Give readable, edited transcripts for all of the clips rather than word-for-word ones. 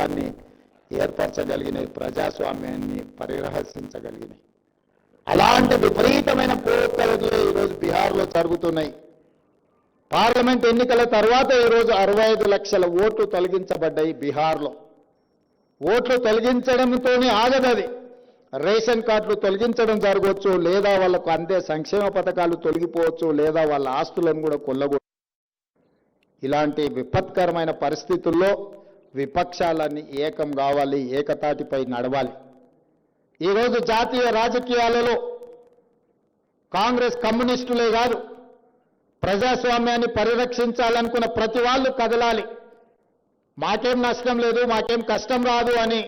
వాతావరణాన్ని ఏర్పరచగలిగినాయి, ప్రజాస్వామ్యాన్ని పరిరహసించగలిగినాయి. అలాంటి విపరీతమైన పోకడలు ఈరోజు బీహార్లో జరుగుతున్నాయి. పార్లమెంట్ ఎన్నికల తర్వాత ఈరోజు 65 లక్షల ఓట్లు తొలగించబడ్డాయి బీహార్లో. ఓట్లు తొలగించడంతోనే ఆగదది. రేషన్ కార్డులు తొలగించడం జరగవచ్చు, లేదా వాళ్ళకు అందే సంక్షేమ పథకాలు తొలగిపోవచ్చు, లేదా వాళ్ళ ఆస్తులను కూడా కొల్లగొచ్చు. ఇలాంటి విపత్కరమైన పరిస్థితుల్లో విపక్షాలన్నీ ఏకం కావాలి, ఏకతాటిపై నడవాలి. ఈరోజు జాతీయ రాజకీయాలలో కాంగ్రెస్ కమ్యూనిస్టులే కాదు, ప్రజాస్వామ్యాన్ని పరిరక్షించాలనుకున్న ప్రతి వాళ్ళు కదలాలి. మాకేం నష్టం లేదు, మాకేం కష్టం రాదు అని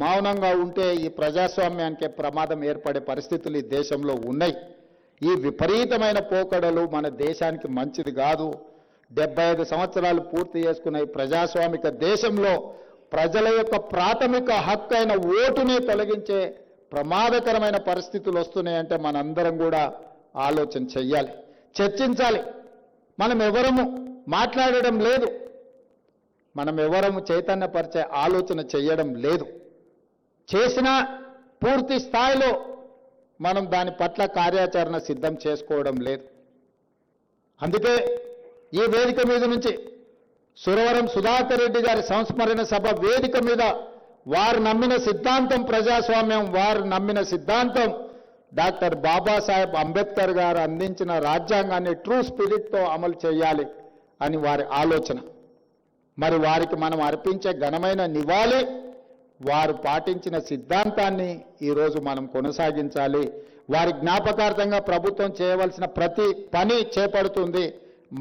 మౌనంగా ఉంటే ఈ ప్రజాస్వామ్యానికే ప్రమాదం ఏర్పడే పరిస్థితులు ఈ దేశంలో ఉన్నాయి. ఈ విపరీతమైన పోకడలు మన దేశానికి మంచిది కాదు. 75 సంవత్సరాలు పూర్తి చేసుకున్న ఈ ప్రజాస్వామిక దేశంలో ప్రజల యొక్క ప్రాథమిక హక్కు అయిన ఓటునే తొలగించే ప్రమాదకరమైన పరిస్థితులు వస్తున్నాయంటే మనందరం కూడా ఆలోచన చెయ్యాలి, చర్చించాలి. మనం ఎవరము మాట్లాడడం లేదు, మనం ఎవరము చైతన్యపరిచే ఆలోచన చేయడం లేదు. చేసినా పూర్తి స్థాయిలో మనం దాని పట్ల కార్యాచరణ సిద్ధం చేసుకోవడం లేదు. అందుకే ఈ వేదిక మీద నుంచి సురవరం సుధాకర్ రెడ్డి గారి సంస్మరణ సభ వేదిక మీద వారు నమ్మిన సిద్ధాంతం ప్రజాస్వామ్యం, వారు నమ్మిన సిద్ధాంతం డాక్టర్ బాబాసాహెబ్ అంబేద్కర్ గారు అందించిన రాజ్యాంగాన్ని ట్రూ స్పిరిట్తో అమలు చేయాలి అని వారి ఆలోచన. మరి వారికి మనం అర్పించే ఘనమైన నివాళి వారు పాటించిన సిద్ధాంతాన్ని ఈరోజు మనం కొనసాగించాలి. వారి జ్ఞాపకార్థంగా ప్రభుత్వం చేయవలసిన ప్రతి పని చేపడుతుంది.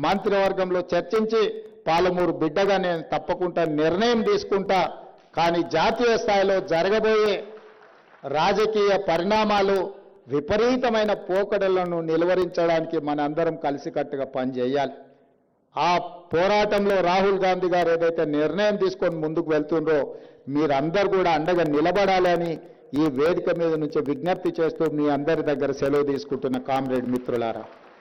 మంత్రివర్గంలో చర్చించి పాలమూరు బిడ్డగా నేను తప్పకుండా నిర్ణయం తీసుకుంటా. కానీ జాతీయ స్థాయిలో జరగబోయే రాజకీయ పరిణామాలు, విపరీతమైన పోకడలను నిలువరించడానికి మనందరం కలిసికట్టుగా పనిచేయాలి. ఆ పోరాటంలో రాహుల్ గాంధీ గారు ఏదైతే నిర్ణయం తీసుకొని ముందుకు వెళ్తుండ్రో మీరందరూ కూడా అండగా నిలబడాలని ఈ వేదిక మీద నుంచి విజ్ఞప్తి చేస్తూ మీ అందరి దగ్గర సెలవు తీసుకుంటున్న కామ్రేడ్ మిత్రులారా.